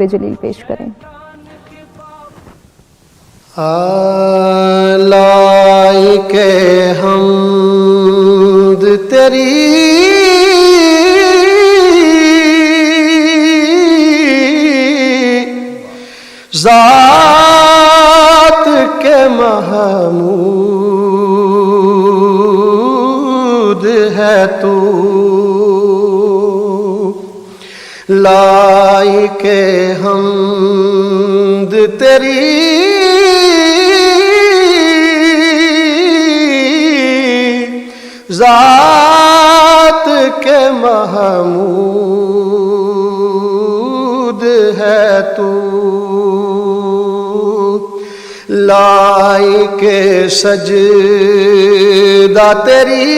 جلیل پیش کریں۔ لائق حمد تیری ذات کے محمود ہے تو، لائق حمد تیری ذات کے محمود ہے تو، لائق سجدہ تیری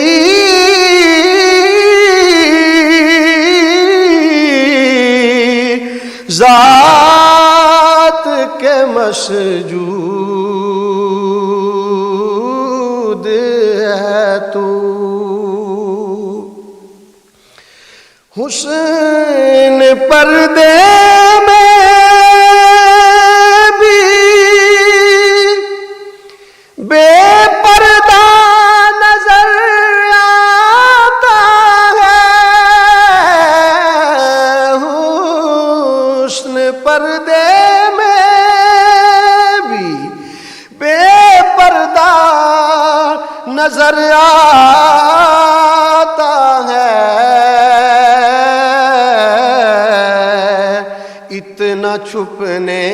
ذات کے مسجود ہے تو، حسن پردے میں بھی بے پردہ نظر آتا ہے، حسن پردے میں بھی بے پردہ نظر آتا ہے، اتنا چھپنے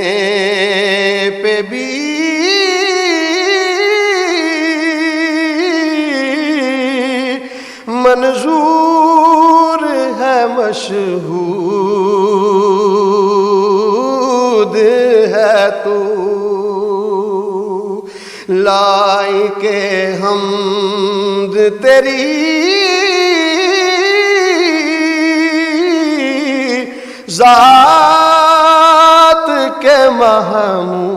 پہ بھی منظور ہے مشہود ہے تو، لائق حمد تیری ذات کے محمود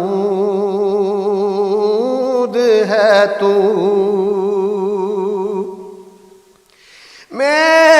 ہے تو، میں